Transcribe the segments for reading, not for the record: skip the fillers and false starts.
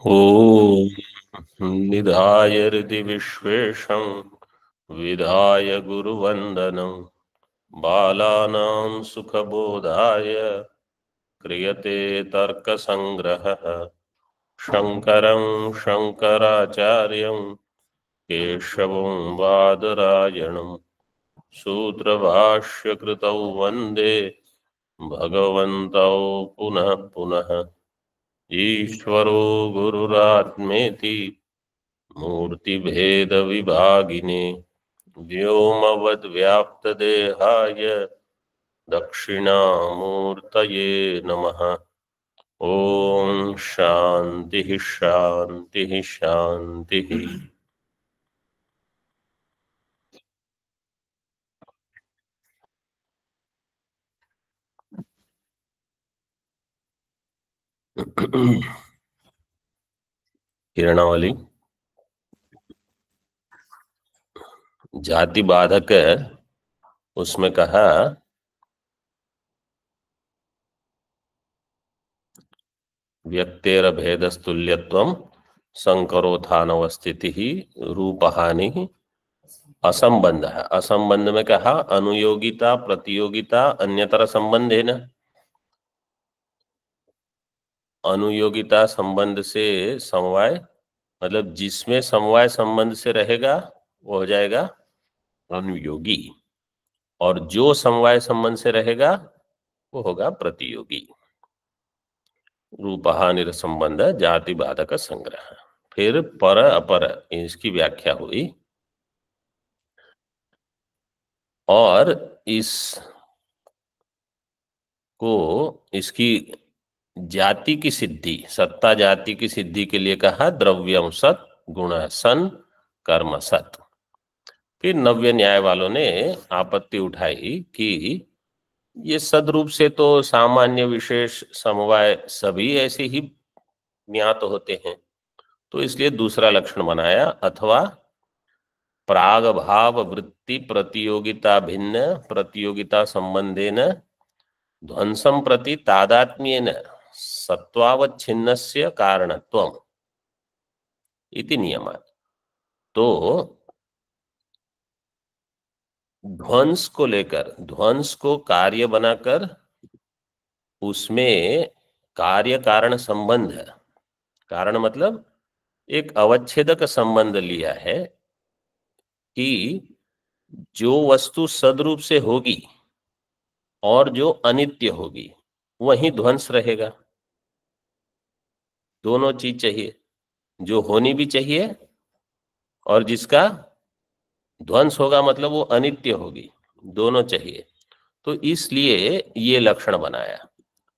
ॐ निधाय हृदि विश्वेशं विधाय गुरुवन्दनं बालानां सुखबोधाय क्रियते तर्कसङ्ग्रहः शङ्करं शङ्कराचार्यं केशवं बादरायणं सूत्रभाष्यकृतौ वन्दे भगवन्तौ पुनः पुनः ईश्वरो गुरुरात्मेति मूर्तिभेदविभागिने व्योमवद्व्याप्तदेहाय दक्षिणामूर्तये नमः। ओम शांति शांति शांति। किरणावली जाति बाधक उसमें कहा व्यक्तेर भेदस्तुल्यत्वं संकरोत्थानवस्थिति रूपहानि असंबंध है। असंबंध में कहा अनुयोगिता प्रतियोगिता अन्यतर संबंध है ना। अनुयोगिता संबंध से समवाय मतलब जिसमें समवाय संबंध से रहेगा वो हो जाएगा अनुयोगी और जो समवाय संबंध से रहेगा वो होगा प्रतियोगी। रूपहानि संबंध जाति बाधक संग्रह। फिर पर अपर इसकी व्याख्या हुई और इसकी जाति की सिद्धि सत्ता जाति की सिद्धि के लिए कहा द्रव्यम सत गुण सन कर्म सत। फिर नव्य न्याय वालों ने आपत्ति उठाई कि ये सदरूप से तो सामान्य विशेष समवाय सभी ऐसे ही ज्ञात होते हैं, तो इसलिए दूसरा लक्षण बनाया अथवा प्राग भाव वृत्ति प्रतियोगिता भिन्न प्रतियोगिता संबंधेन ध्वंसं प्रति तादात्म्येन सत्वावच्छिन्नस्य कारणत्वम् इति नियमात्। तो ध्वंस को लेकर ध्वंस को कार्य बनाकर उसमें कार्य कारण संबंध है। कारण मतलब एक अवच्छेदक संबंध लिया है कि जो वस्तु सदरूप से होगी और जो अनित्य होगी वही ध्वंस रहेगा। दोनों चीज चाहिए, जो होनी भी चाहिए और जिसका ध्वंस होगा मतलब वो अनित्य होगी, दोनों चाहिए। तो इसलिए ये लक्षण बनाया।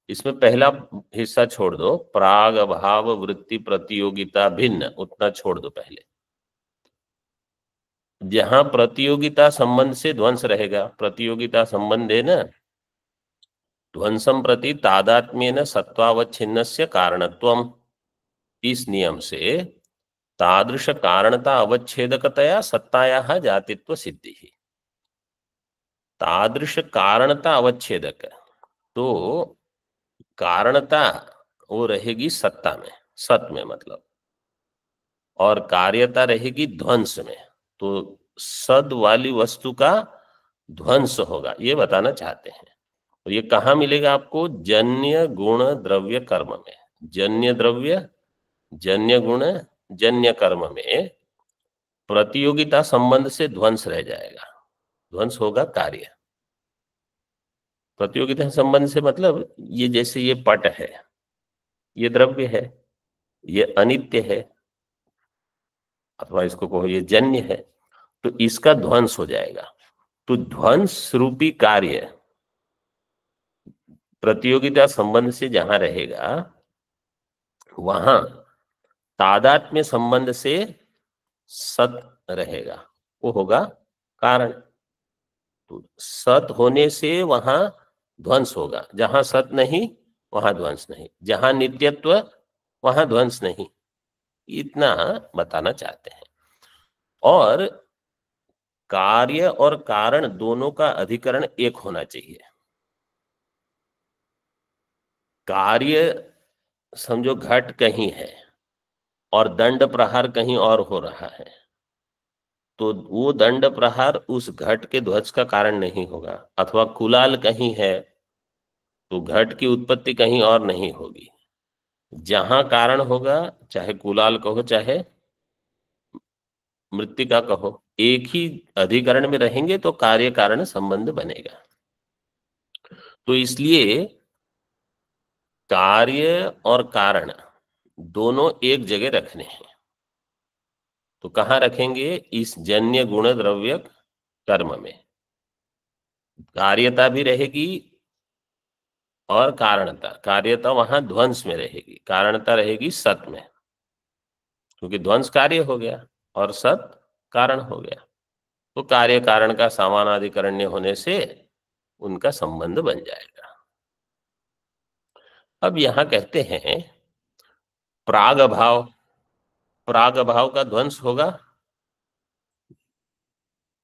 इसमें पहला हिस्सा छोड़ दो, प्राग भाव वृत्ति प्रतियोगिता भिन्न, उतना छोड़ दो। पहले जहां प्रतियोगिता संबंध से ध्वंस रहेगा, प्रतियोगिता संबंध है ना, ध्वंसम प्रति तादात्म्येन सत्वावच्छिन्नस्य कारणत्वम्, इस नियम से तादृश कारणता अवच्छेदकतया सत्तायाः जातित्व सिद्धि। तादृश कारणता अवच्छेदक, तो कारणता वो रहेगी सत्ता में, सत में मतलब, और कार्यता रहेगी ध्वंस में। तो सद वाली वस्तु का ध्वंस होगा, ये बताना चाहते हैं। तो ये कहाँ मिलेगा आपको? जन्य गुण द्रव्य कर्म में। जन्य द्रव्य जन्य गुण जन्य कर्म में प्रतियोगिता संबंध से ध्वंस रह जाएगा, ध्वंस होगा कार्य। प्रतियोगिता संबंध से मतलब ये जैसे ये पट है, ये द्रव्य है, ये अनित्य है, अथवा इसको कहो ये जन्य है, तो इसका ध्वंस हो जाएगा। तो ध्वंस रूपी कार्य प्रतियोगिता संबंध से जहां रहेगा वहां तादात्म्य संबंध से सत रहेगा, वो होगा कारण। तो सत होने से वहां ध्वंस होगा, जहां सत नहीं वहां ध्वंस नहीं, जहां नित्यत्व वहां ध्वंस नहीं, इतना बताना चाहते हैं। और कार्य और कारण दोनों का अधिकरण एक होना चाहिए। कार्य समझो घट कहीं है और दंड प्रहार कहीं और हो रहा है, तो वो दंड प्रहार उस घट के ध्वज का कारण नहीं होगा। अथवा कुलाल कहीं है तो घट की उत्पत्ति कहीं और नहीं होगी। जहां कारण होगा, चाहे कुलाल कहो चाहे मृत्तिका कहो, एक ही अधिकरण में रहेंगे तो कार्य कारण संबंध बनेगा। तो इसलिए कार्य और कारण दोनों एक जगह रखने हैं। तो कहाँ रखेंगे? इस जन्य गुण द्रव्य कर्म में कार्यता भी रहेगी और कारणता। कार्यता वहां ध्वंस में रहेगी, कारणता रहेगी सत में, क्योंकि ध्वंस कार्य हो गया और सत कारण हो गया। तो कार्य कारण का समानाधिकरण्य होने से उनका संबंध बन जाएगा। अब यहां कहते हैं प्राग अभाव, प्राग अभाव का ध्वंस होगा,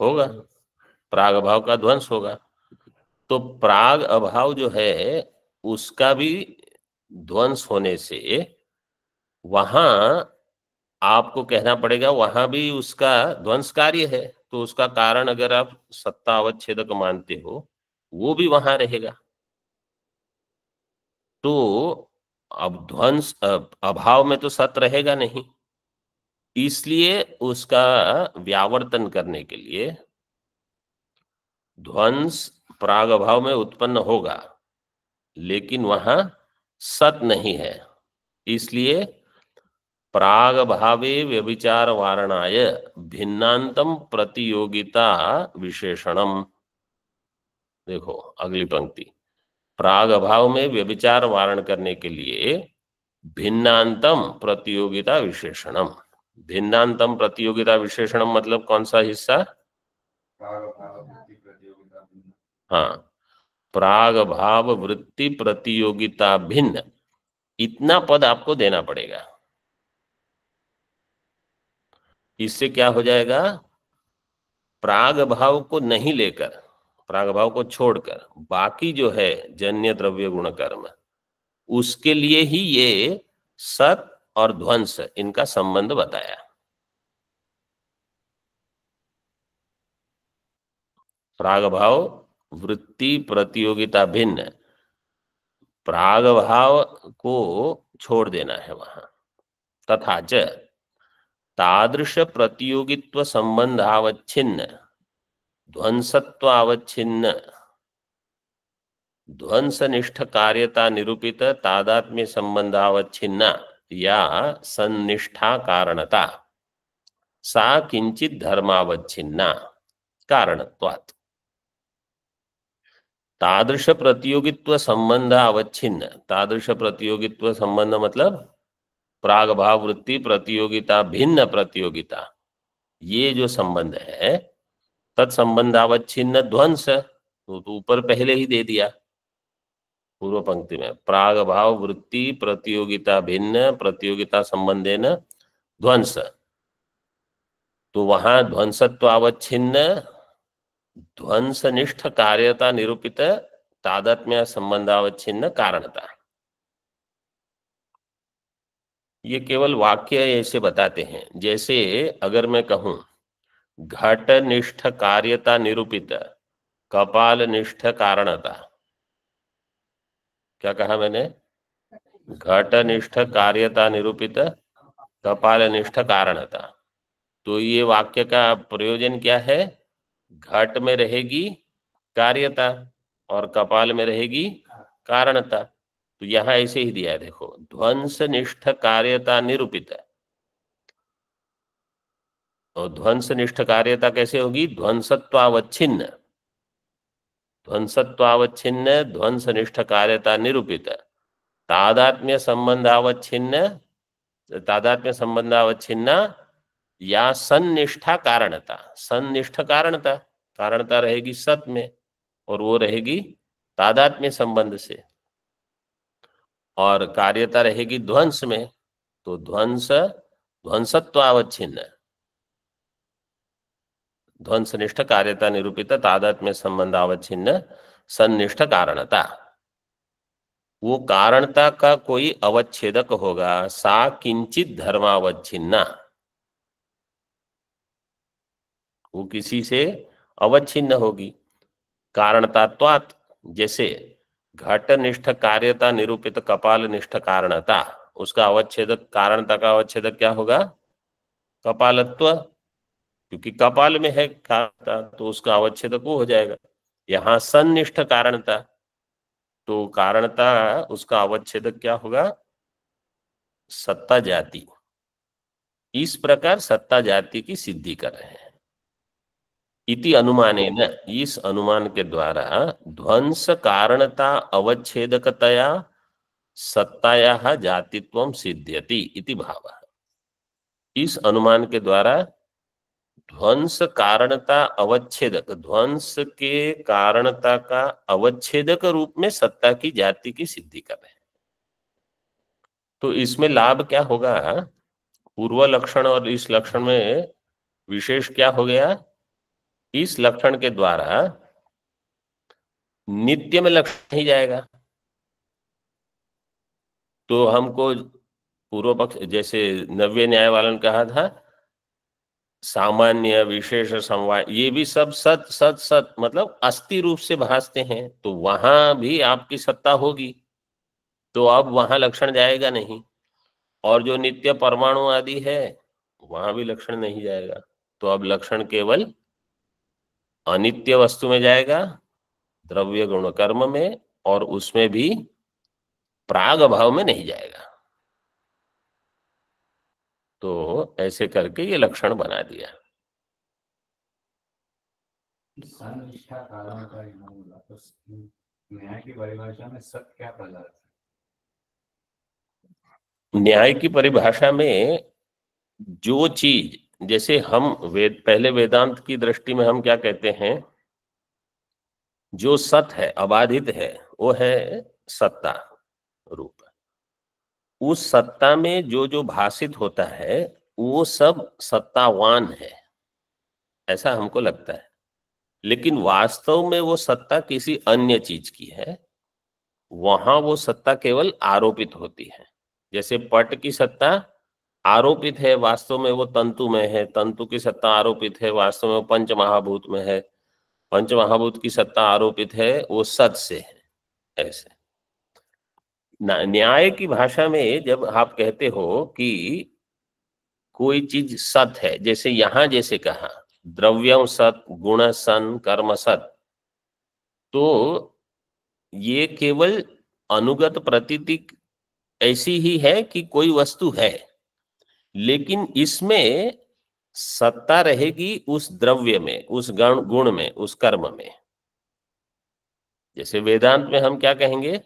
होगा, प्राग अभाव का ध्वंस होगा। तो प्राग अभाव जो है उसका भी ध्वंस होने से वहां आपको कहना पड़ेगा वहां भी उसका ध्वंस कार्य है, तो उसका कारण अगर आप सत्ता अवच्छेदक मानते हो वो भी वहां रहेगा। तो अब ध्वंस अभाव में तो सत रहेगा नहीं, इसलिए उसका व्यावर्तन करने के लिए ध्वंस प्राग अभाव में उत्पन्न होगा, लेकिन वहां सत नहीं है। इसलिए प्राग भावे व्यभिचार वारणाय भिन्नांतम प्रतियोगिता विशेषणम। देखो अगली पंक्ति, प्राग अभाव में व्यभिचार वारण करने के लिए भिन्नांतम प्रतियोगिता विशेषणम। भिन्नांतम प्रतियोगिता विशेषणम मतलब कौन सा हिस्सा? हाँ, प्राग भाव वृत्ति प्रतियोगिता भिन्न, इतना पद आपको देना पड़ेगा। इससे क्या हो जाएगा? प्राग भाव को नहीं लेकर, प्राग भाव को छोड़कर बाकी जो है जन्य द्रव्य गुण कर्म, उसके लिए ही ये सत और ध्वंस इनका संबंध बताया। प्राग भाव वृत्ति प्रतियोगिता भिन्न, प्राग भाव को छोड़ देना है वहां। तथा च तादृश प्रतियोगित्व संबंधावच्छिन्न ध्वंसत्वावच्छिन्न ध्वंसनिष्ठ कार्यता निरूपित तादात्म्य संबंधावच्छिन्ना या सन्निष्ठा कारणता सा किंचित धर्मावच्छिन्ना कारणत्वात्। तादृश प्रतियोगित्व संबंध अवच्छिन्न, तादृश प्रतियोगित्व संबंध मतलब प्राग भाव वृत्ति प्रतियोगिता भिन्न प्रतियोगिता, ये जो संबंध है तत्संबंध अवच्छिन्न ध्वंस, तो ऊपर पहले ही दे दिया पूर्व पंक्ति में, प्राग भाव वृत्ति प्रतियोगिता भिन्न प्रतियोगिता संबंधेन ध्वंस। तो वहां ध्वंसत्व अवच्छिन्न ध्वंसनिष्ठ कार्यता निरूपित तादात्म्य संबंधावच्छिन्न कारणता। ये केवल वाक्य ऐसे बताते हैं, जैसे अगर मैं कहूं घट निष्ठ कार्यता निरूपित कपाल निष्ठ कारणता, क्या कहा मैंने? घट निष्ठ कार्यता निरूपित कपाल निष्ठ कारणता। तो ये वाक्य का प्रयोजन क्या है? घट में रहेगी कार्यता और कपाल में रहेगी कारणता। तो यहां ऐसे ही दिया है, देखो ध्वंस निष्ठ कार्यता निरूपित, और ध्वंस निष्ठ कार्यता कैसे होगी? ध्वंसत्वावच्छिन्न, ध्वंसत्वावच्छिन्न ध्वंस निष्ठ कार्यता निरूपित तादात्म्य संबंधावच्छिन्न, तादात्म्य संबंधावच्छिन्ना या सन्निष्ठा कारणता। सन्निष्ठ कारणता, कारणता रहेगी सत में और वो रहेगी तादात्म्य संबंध से, और कार्यता रहेगी ध्वंस में। तो ध्वंस ध्वंसत्वावच्छिन्न ध्वंसनिष्ठ कार्यता निरूपित तादात्म्य संबंधावच्छिन्न सन्निष्ठ कारणता। वो कारणता का कोई अवच्छेदक होगा, सा किंचित धर्मावच्छिन्ना, वो किसी से अवच्छिन्न होगी। कारणतात्वात्, जैसे घटनिष्ठ कार्यता निरूपित कपाल निष्ठ कारणता, उसका अवच्छेदक, कारणता का अवच्छेदक क्या होगा? कपालत्व, क्योंकि कपाल में है कारणता, तो उसका अवच्छेदक वो हो जाएगा। यहाँ सन्निष्ठ कारणता, तो कारणता उसका अवच्छेदक क्या होगा? सत्ता जाति। इस प्रकार सत्ता जाति की सिद्धि कर रहे हैं। इति अनुमानेन, इस अनुमान के द्वारा ध्वंस कारणता अवच्छेदकतया सत्तायाः जातित्वं सिद्ध्यति इति भावः। इस अनुमान के द्वारा ध्वंस कारणता अवच्छेदक, ध्वंस के कारणता का अवच्छेदक रूप में सत्ता की जाति की सिद्धि कर रहे हैं। तो इसमें लाभ क्या होगा? पूर्व लक्षण और इस लक्षण में विशेष क्या हो गया? इस लक्षण के द्वारा नित्य में लक्षण ही जाएगा। तो हमको पूर्व पक्ष, जैसे नव्य न्याय वालों ने कहा था, सामान्य विशेष समवाय, ये भी सब सत सत सत मतलब अस्थि रूप से भासते हैं, तो वहां भी आपकी सत्ता होगी, तो अब वहां लक्षण जाएगा नहीं। और जो नित्य परमाणु आदि है, वहां भी लक्षण नहीं जाएगा। तो अब लक्षण केवल अनित्य वस्तु में जाएगा, द्रव्य गुण कर्म में, और उसमें भी प्राग भाव में नहीं जाएगा। तो ऐसे करके ये लक्षण बना दिया। सनिष्ठा कारण का यहाँ बोला, तो न्याय की परिभाषा में सत्य क्या पदार्थ है? न्याय की परिभाषा में जो चीज, जैसे हम पहले वेदांत की दृष्टि में हम क्या कहते हैं? जो सत है, अबाधित है, वो है सत्ता रूप। उस सत्ता में जो जो भाषित होता है, वो सब सत्तावान है, ऐसा हमको लगता है। लेकिन वास्तव में वो सत्ता किसी अन्य चीज की है। वहां वो सत्ता केवल आरोपित होती है। जैसे पट की सत्ता आरोपित है, वास्तव में वो तंतु में है। तंतु की सत्ता आरोपित है, वास्तव में वो पंच महाभूत में है। पंच महाभूत की सत्ता आरोपित है, वो सत से है। ऐसे न्याय की भाषा में जब आप कहते हो कि कोई चीज सत है, जैसे यहां जैसे कहा द्रव्यम सत गुण सन कर्म सत, तो ये केवल अनुगत प्रतीति ऐसी ही है कि कोई वस्तु है, लेकिन इसमें सत्ता रहेगी उस द्रव्य में, उस गुण में, उस कर्म में। जैसे वेदांत में हम क्या कहेंगे?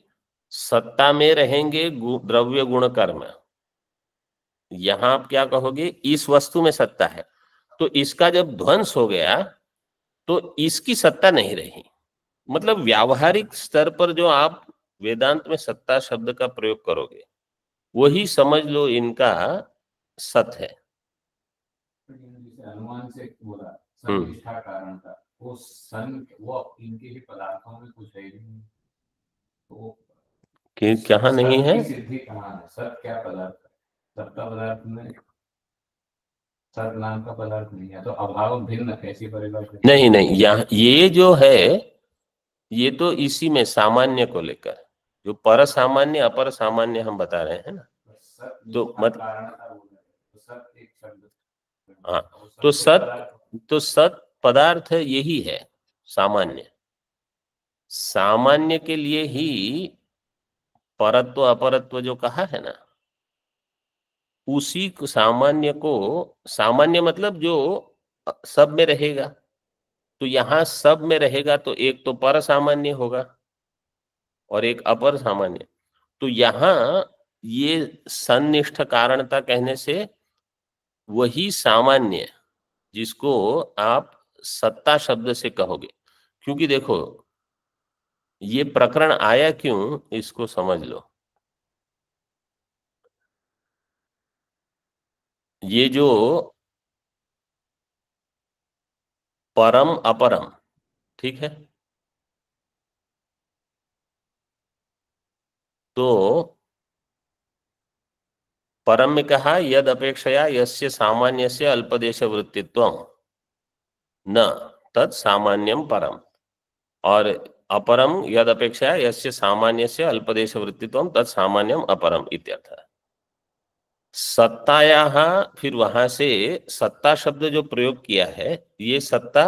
सत्ता में रहेंगे द्रव्य गुण कर्म। यहां आप क्या कहोगे? इस वस्तु में सत्ता है, तो इसका जब ध्वंस हो गया तो इसकी सत्ता नहीं रही। मतलब व्यावहारिक स्तर पर जो आप वेदांत में सत्ता शब्द का प्रयोग करोगे, वही समझ लो इनका सत है। जैसे अनुमान से बोला हम्म। सनिष्ठा कारण था, वो सन वो इनके ही पदार्थों में कुछ है ही नहीं, तो कि कहाँ नहीं सत है? की सिद्धि कहाँ है? सत क्या पदार्थ है? सत का पदार्थ में सत नाम का पदार्थ नहीं है, तो अभाव भिन्न कैसी परिभाषा? नहीं नहीं, यहाँ ये जो है, ये तो इसी में सामान्य को लेकर, जो पर सामान्य अपर सामान्य हम बता रहे हैं ना। सत तो निष्ठा मत कारण था बोल रहे, तो सत एक शब्द, हाँ, वो तो सत कोई सत, पदार्थ? तो सत पदार्थ यही है। सामान्य, सामान्य के लिए ही परत्व अपरत्व जो कहा है ना, उसी को सामान्य को, सामान्य मतलब जो सब में रहेगा। तो यहाँ सब में रहेगा, तो एक तो पर सामान्य होगा और एक अपर सामान्य। तो यहाँ ये सन्निष्ठ कारणता कहने से वही सामान्य, जिसको आप सत्ता शब्द से कहोगे। क्योंकि देखो, ये प्रकरण आया क्यों, इसको समझ लो। ये जो परम अपरम, ठीक है, तो परम में कहा यद अपेक्षया यस्य सामान्यस्य अल्पदेश वृत्तित्वम न तत् सामान्यम परम, और अपरम यद अपेक्षया यस्य सामान्यस्य अल्पदेश वृत्तित्वम तत् सामान्यम अपरम इत्यर्थ। सत्तायाः, फिर वहां से सत्ता शब्द जो प्रयोग किया है, ये सत्ता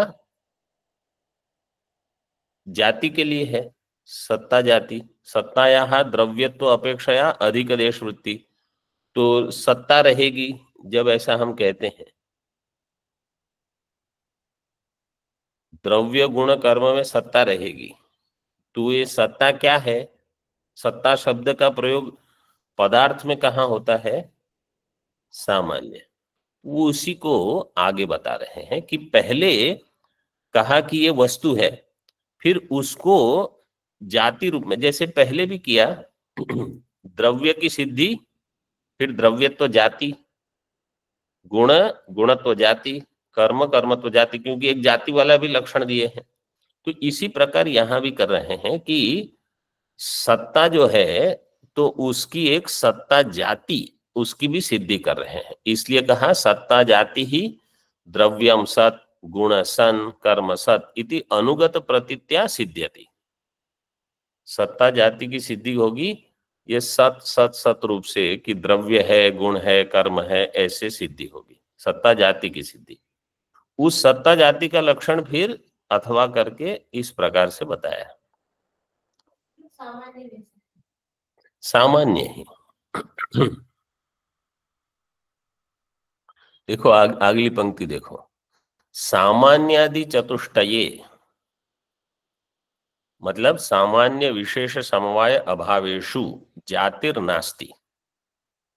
जाति के लिए है। सत्ता जाति, सत्तायाः द्रव्यत्व अपेक्षया अधिक देश वृत्ति, तो सत्ता रहेगी जब ऐसा हम कहते हैं। द्रव्य गुण कर्म में सत्ता रहेगी, तो ये सत्ता क्या है? सत्ता शब्द का प्रयोग पदार्थ में कहाँ होता है? सामान्य। वो उसी को आगे बता रहे हैं कि पहले कहा कि ये वस्तु है, फिर उसको जाति रूप में, जैसे पहले भी किया, द्रव्य की सिद्धि, फिर द्रव्यत्व जाति, गुण गुणत्व जाति, कर्म कर्मत्व जाति, क्योंकि एक जाति वाला भी लक्षण दिए हैं। तो इसी प्रकार यहां भी कर रहे हैं कि सत्ता जो है तो उसकी एक सत्ता जाति, उसकी भी सिद्धि कर रहे हैं। इसलिए कहा सत्ता जाति ही द्रव्यम सत गुण सन कर्म सत इति अनुगत प्रतीत्या सिद्ध्यति। सत्ता जाति की सिद्धि होगी ये सत सत सत रूप से कि द्रव्य है, गुण है, कर्म है, ऐसे सिद्धि होगी सत्ता जाति की सिद्धि। उस सत्ता जाति का लक्षण फिर अथवा करके इस प्रकार से बताया, सामान्य ही। देखो अगली पंक्ति देखो, सामान्यादि चतुष्टये, मतलब सामान्य विशेष समवाय अभावेषु जातिर्नास्ति,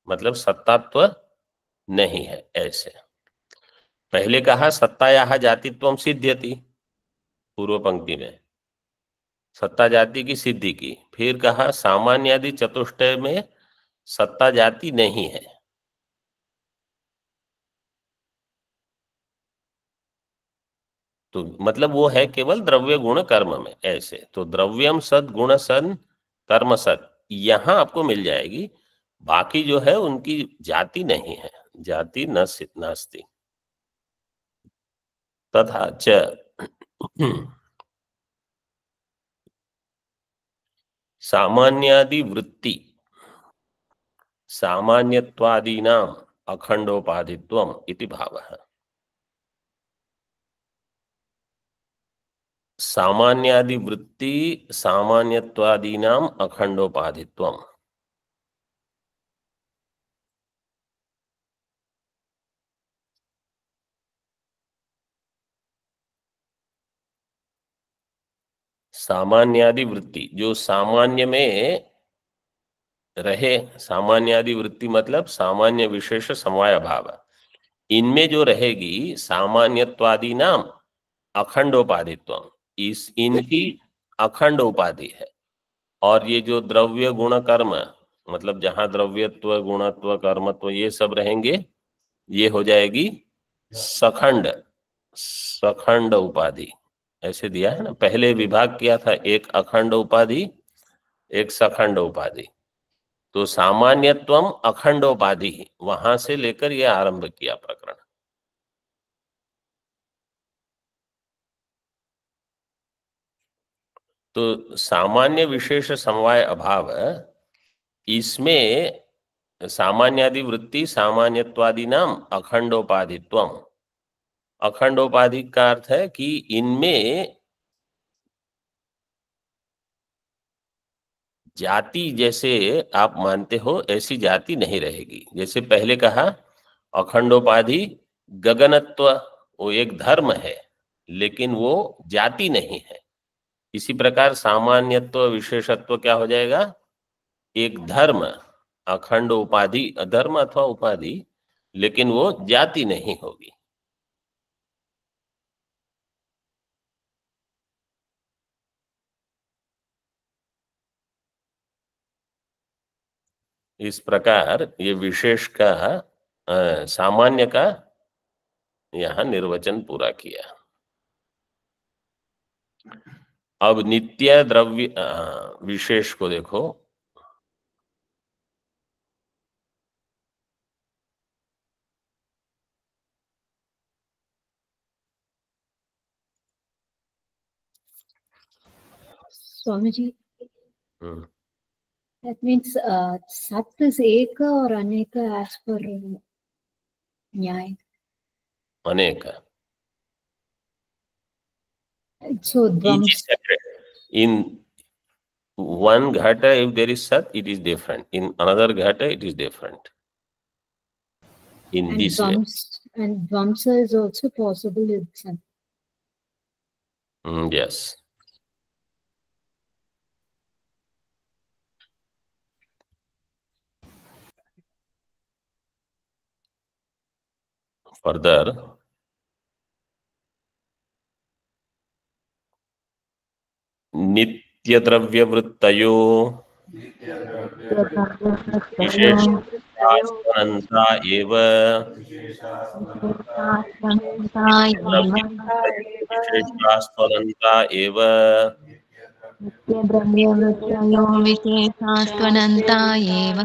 मतलब सत्तात्व नहीं है ऐसे। पहले कहा सत्तायाः जातित्वम सिद्ध्यति, पूर्व पंक्ति में सत्ता जाति की सिद्धि की, फिर कहा सामान्यादि चतुष्टय में सत्ता जाति नहीं है। तो मतलब वो है केवल द्रव्य गुण कर्म में ऐसे। तो द्रव्यम सद गुण सन कर्म सत यहां आपको मिल जाएगी, बाकी जो है उनकी जाति नहीं है, जाति नास्ति। तथा च सामान्यादि वृत्ति सामान्यत्वादीनाम अखंडोपाधित्वम इति भावः। सामान्यादि वृत्ति सामान्यत्वादीनाम अखंडोपाधित्वम, सामान्यादि वृत्ति जो सामान्य में रहे, सामान्यादि वृत्ति मतलब सामान्य विशेष समवाय भाव, इनमें जो रहेगी सामान्यत्वादि नाम अखंडोपाधित्व, इस इनकी अखंड उपाधि है। और ये जो द्रव्य गुण कर्म, मतलब जहां द्रव्यत्व गुणत्व कर्मत्व ये सब रहेंगे, ये हो जाएगी सखंड, सखंड उपाधि। ऐसे दिया है ना, पहले विभाग किया था, एक अखंड उपाधि एक सखंड उपाधि। तो सामान्यत्वम अखंडोपाधि, वहां से लेकर यह आरंभ किया प्रकरण। तो सामान्य विशेष समवाय अभाव, इसमें सामान्यादि वृत्ति सामान्यत्वादि नाम अखंडोपाधित्वम, अखंडोपाधि का अर्थ है कि इनमें जाति जैसे आप मानते हो ऐसी जाति नहीं रहेगी। जैसे पहले कहा अखंडोपाधि गगनत्व, वो एक धर्म है लेकिन वो जाति नहीं है। इसी प्रकार सामान्यत्व विशेषत्व क्या हो जाएगा? एक धर्म, अखंड उपाधि अधर्म अथवा उपाधि, लेकिन वो जाति नहीं होगी। इस प्रकार ये विशेष का सामान्य का यहां निर्वचन पूरा किया। अब नित्य द्रव्य विशेष को देखो, Swamiji, hmm, that means Sat is Eka or Aneka as per Nyaya. अनेक. So Each Dvams. is separate. In one ghata, if there is sat, it is different. In another ghata, it is different. In And this way. Dvamsa is also possible with Sat. Yes. Further, नित्य द्रव्य वृत्तयो विशेषास्पदन्ता एव विशेषास्पदन्ता एव नित्यद्रव्यवृत्तयो विशेषास्त्वनन्ता एव.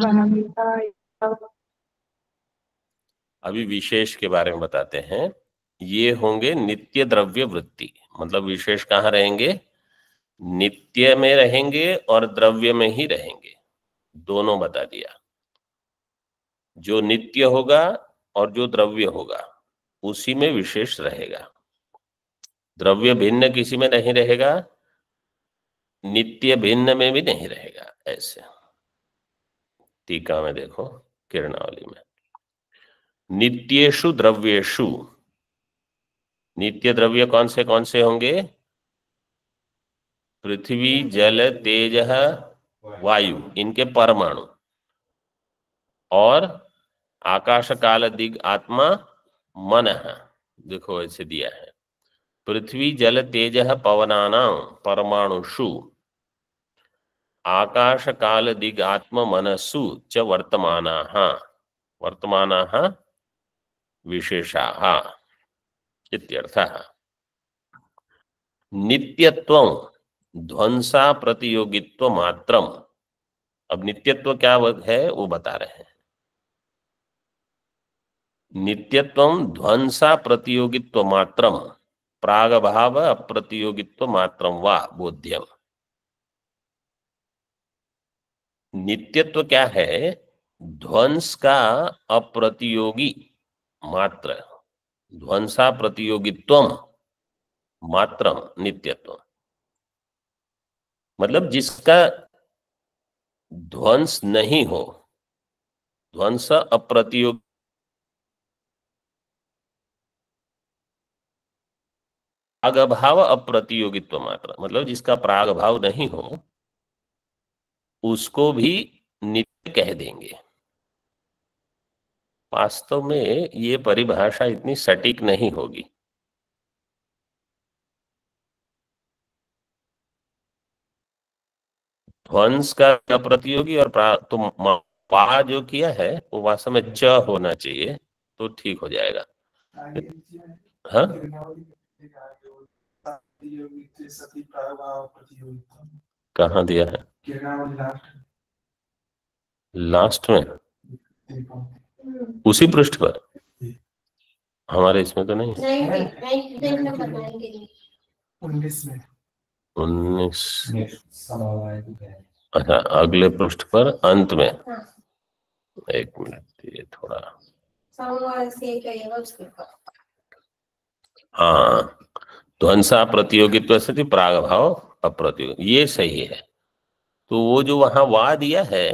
अभी विशेष के बारे में बताते हैं. ये होंगे नित्य द्रव्य वृत्ति. मतलब विशेष कहाँ रहेंगे? नित्य में रहेंगे और द्रव्य में ही रहेंगे. दोनों बता दिया. जो नित्य होगा और जो द्रव्य होगा उसी में विशेष रहेगा. द्रव्य भिन्न किसी में नहीं रहेगा, नित्य भिन्न में भी नहीं रहेगा. ऐसे टीका में देखो, किरणावली में, नित्येषु द्रव्येषु, नित्य द्रव्य कौन से होंगे? पृथ्वी, जल, तेज, वायु, इनके परमाणु, और आकाश, काल, दिग, आत्मा, मन. देखो ऐसे दिया है. पृथ्वी, जल, तेज, पवनानां परमाणुषु आकाश, काल, दिग, आत्म, मनसु च वर्तमानाः. वर्तमानाः विशेषाः इत्यर्थः. नित्यत्वं ध्वंसा प्रतियोगित्व मात्रम. अब नित्यत्व क्या है वो बता रहे हैं. नित्यत्वं ध्वंसा प्रतियोगित्व मात्रम प्रागभाव अप्रतियोगित्व मात्रम वा बोध्यम. नित्यत्व क्या है? ध्वंस का अप्रतियोगी मात्र. ध्वंसा प्रतियोगित्वम मात्रम नित्यत्व. मतलब जिसका ध्वंस नहीं हो. ध्वंस अप्रतियोगी, प्रागभाव अप्रतियोगित्व मात्र, मतलब जिसका प्रागभाव नहीं हो उसको भी नित्य कह देंगे. वास्तव में ये परिभाषा इतनी सटीक नहीं होगी. ध्वंस का अप्रतियोगी और तो पा जो किया है वो वास्तव में च होना चाहिए तो ठीक हो जाएगा. हाँ, कहाँ दिया है? लास्ट में, उसी पृष्ठ पर. हमारे इसमें तो नहीं. 19. अच्छा, अगले पृष्ठ पर अंत में. एक मिनट, ये थोड़ा. हाँ, ध्वंसा प्रतियोगित्व स्थिति प्रागभाव अप्रतियोगी, ये सही है. तो वो जो वहां वा दिया है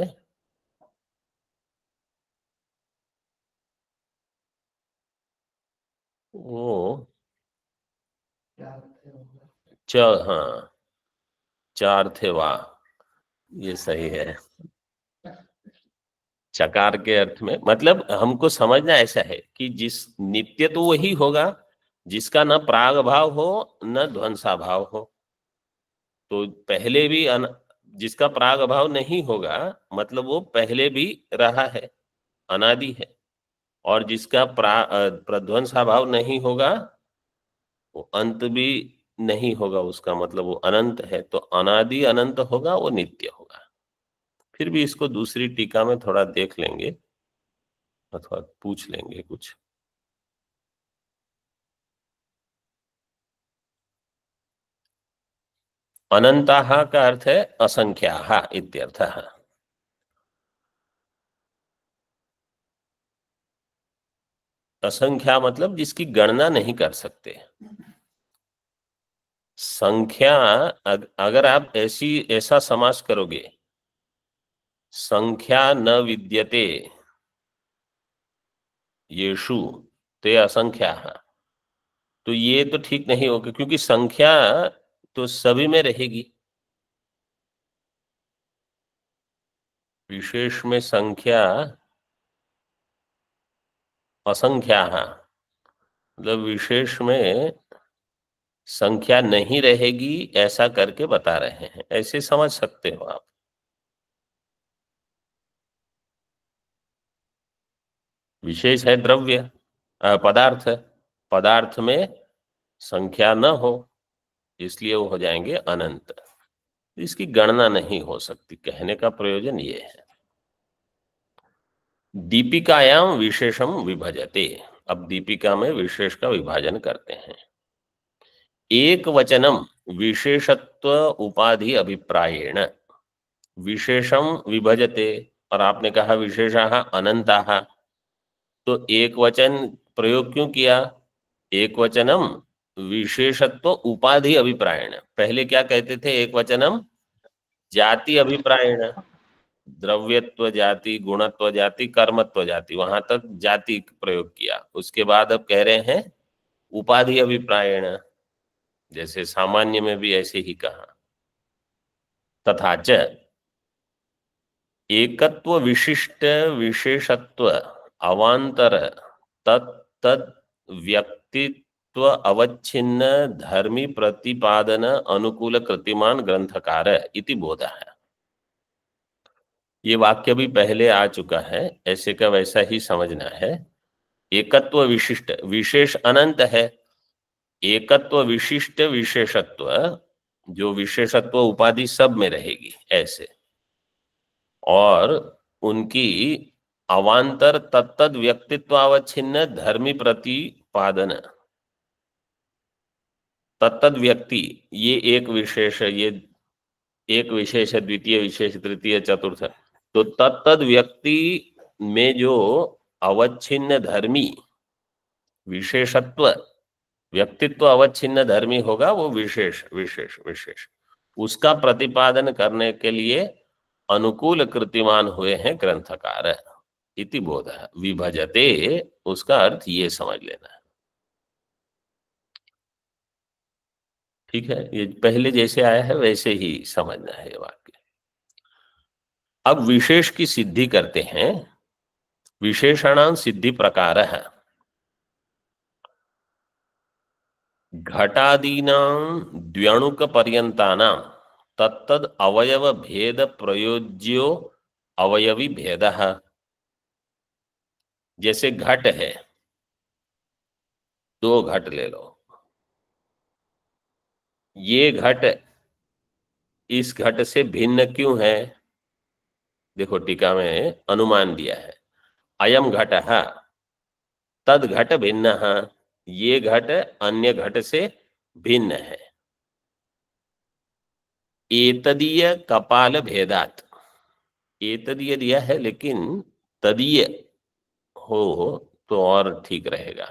वो हाँ, 4 थे वाह, ये सही है. चकार के अर्थ में, मतलब हमको समझना ऐसा है कि जिस नित्य तो वही होगा जिसका न प्राग भाव हो न ध्वंसा भाव हो. तो पहले भी जिसका प्राग भाव नहीं होगा मतलब वो पहले भी रहा है, अनादि है. और जिसका प्रध्वंसा भाव नहीं होगा वो अंत भी नहीं होगा, उसका मतलब वो अनंत है. तो अनादि अनंत होगा, वो नित्य होगा. फिर भी इसको दूसरी टीका में थोड़ा देख लेंगे अथवा पूछ लेंगे कुछ. अनंताः का अर्थ है असंख्याः इत्यर्थः। असंख्या मतलब जिसकी गणना नहीं कर सकते। संख्या अगर आप ऐसा समास करोगे, संख्या न विद्यते येषु ते असंख्याः, तो ये तो ठीक नहीं होगा, क्योंकि संख्या तो सभी में रहेगी। विशेष में संख्या असंख्याः, मतलब विशेष में संख्या नहीं रहेगी, ऐसा करके बता रहे हैं, ऐसे समझ सकते हो आप। विशेष है द्रव्य, पदार्थ। पदार्थ में संख्या न हो, इसलिए वो हो जाएंगे अनंत, इसकी गणना नहीं हो सकती। कहने का प्रयोजन ये है। दीपिकायाम विशेषम विभजते, अब दीपिका में विशेष का विभाजन करते हैं। एक वचनम विशेषत्व उपाधि अभिप्रायेण विशेषम विभजते, और आपने कहा विशेषाः अनंताः, तो एक वचन प्रयोग क्यों किया? एक वचनम विशेषत्व उपाधि अभिप्रायेण। पहले क्या कहते थे? एक वचनम जाति अभिप्रायेण, द्रव्यत्व जाति, गुणत्व जाति, कर्मत्व जाति, वहां तक जाति प्रयोग किया। उसके बाद अब कह रहे हैं उपाधि अभिप्रायेण, जैसे सामान्य में भी ऐसे ही कहा। तथा च एकत्व विशिष्ट विशेषत्व अवांतर तद व्यक्तित्व अवच्छिन्न धर्मी प्रतिपादन अनुकूल कृतिमान ग्रंथकार इति बोधः। ये वाक्य भी पहले आ चुका है, ऐसे का वैसा ही समझना है। एकत्व विशिष्ट, विशेष अनंत है, एकत्व विशिष्ट विशेषत्व, जो विशेषत्व उपाधि सब में रहेगी ऐसे, और उनकी अवांतर तत्तद व्यक्तित्वावच्छिन्न धर्मी प्रतिपादन। तत्तद व्यक्ति, ये एक विशेष, ये एक विशेष है, द्वितीय विशेष, तृतीय, चतुर्थ। तो तत्तद व्यक्ति में जो अवच्छिन्न धर्मी विशेषत्व, व्यक्तित्व अवच्छिन्न धर्मी होगा, वो विशेष विशेष विशेष, उसका प्रतिपादन करने के लिए अनुकूल कृतिमान हुए हैं ग्रंथकार इति बोधः। विभजते, उसका अर्थ ये समझ लेना है। ठीक है, ये पहले जैसे आया है वैसे ही समझना है ये वाक्य। अब विशेष की सिद्धि करते हैं। विशेषणां सिद्धि प्रकार है घटादीनां द्व्यणुक पर्यंतानां तत्तद अवयव भेद प्रयोज्यो अवयवी भेदः। जैसे घट है, दो घट ले लो, ये घट इस घट से भिन्न क्यों है? देखो टीका में अनुमान दिया है, अयम घटः तद घट भिन्नः, ये घट अन्य घट से भिन्न है। एतदीय कपाल भेदात, एतदीय दिया है लेकिन तदीय हो तो और ठीक रहेगा।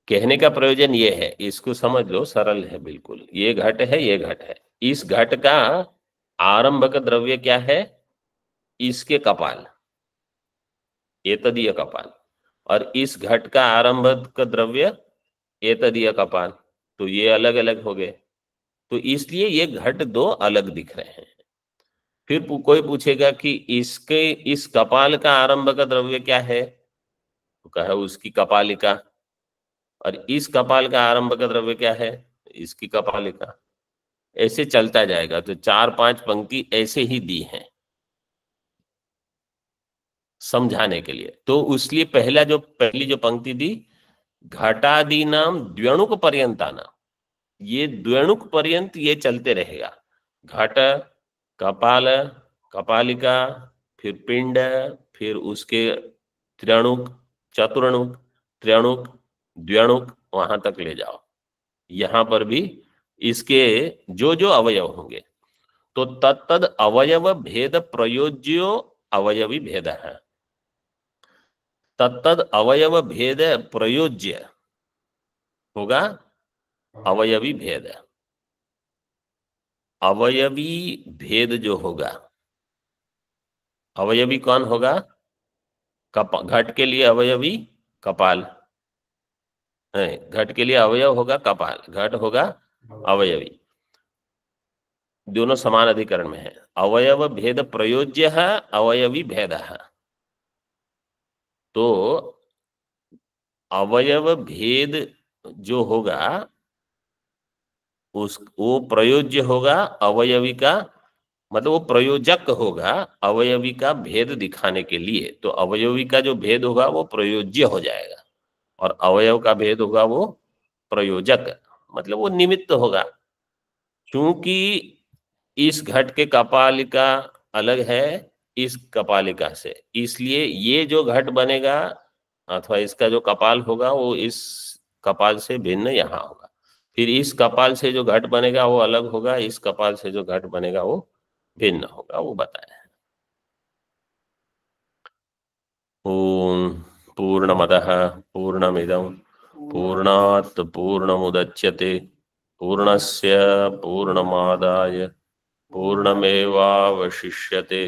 कहने का प्रयोजन ये है, इसको समझ लो, सरल है बिल्कुल। ये घट है, ये घट है, इस घट का आरंभक द्रव्य क्या है? इसके कपाल, एतदीय कपाल, और इस घट का आरंभक द्रव्य एतदीय कपाल, तो ये अलग अलग हो गए, तो इसलिए ये घट दो अलग दिख रहे हैं। फिर कोई पूछेगा कि इसके इस कपाल का आरंभक द्रव्य क्या है? तो कहा उसकी कपालिका, और इस कपाल का आरंभक द्रव्य क्या है? इसकी कपालिका। ऐसे चलता जाएगा, तो 4-5 पंक्ति ऐसे ही दी हैं समझाने के लिए। तो उसलिए पहली जो पंक्ति दी, घटादि नाम द्व्यणुक पर्यंताना, ये द्व्यणुक पर्यंत ये चलते रहेगा। घट, कपाल, कपालिका, फिर पिंड, फिर उसके त्रणुक, चतुर्णुक, त्र्यणुक, द्व्यणुक, वहां तक ले जाओ। यहां पर भी इसके जो जो अवयव होंगे तो तत्तद अवयव भेद प्रयोज्यो अवयवी भेद है। तत्तद अवयव भेद प्रयोज्य होगा अवयवी भेद। अवयवी भेद जो होगा, अवयवी कौन होगा? घट के लिए अवयवी कपाल है, घट के लिए अवयव होगा कपाल, घट होगा अवयवी, दोनों समान अधिकरण में है। अवयव भेद प्रयोज्य है अवयवी भेद है। तो अवयव भेद जो होगा वो प्रयोज्य होगा अवयवी का, मतलब वो प्रयोजक होगा अवयवी का भेद दिखाने के लिए। तो अवयवी का जो भेद होगा वो प्रयोज्य हो जाएगा और अवयव का भेद होगा वो प्रयोजक, मतलब वो निमित्त होगा। क्योंकि इस घट के कपालिका अलग है इस कपालिका से, इसलिए ये जो घट बनेगा अथवा इसका जो कपाल होगा वो इस कपाल से भिन्न यहाँ होगा। फिर इस कपाल से जो घट बनेगा वो अलग होगा, इस कपाल से जो घट बनेगा वो भिन्न होगा, वो बताया है। ओम पूर्णमदः पूर्णमिदं पूर्णात् पूर्णमुदच्यते पूर्णस्य पूर्णमादाय पूर्णमेवावशिष्यते।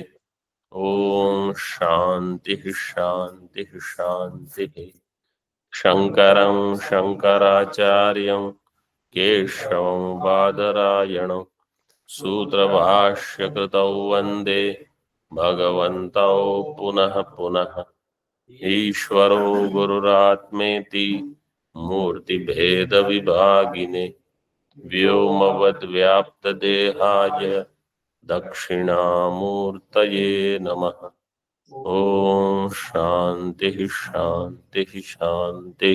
ओम शांति शांति शांति। शंकरं शंकराचार्यं केशवं बादरायणं सूत्रभाष्यकृतौ वन्दे भगवन्तौ पुनः पुनः। ईश्वरो गुरुरात्मेति मूर्तिभेदविभागिने व्योमवद्व्याप्तदेहाय दक्षिणामूर्तये नमः। ओम शांति शांति शांति।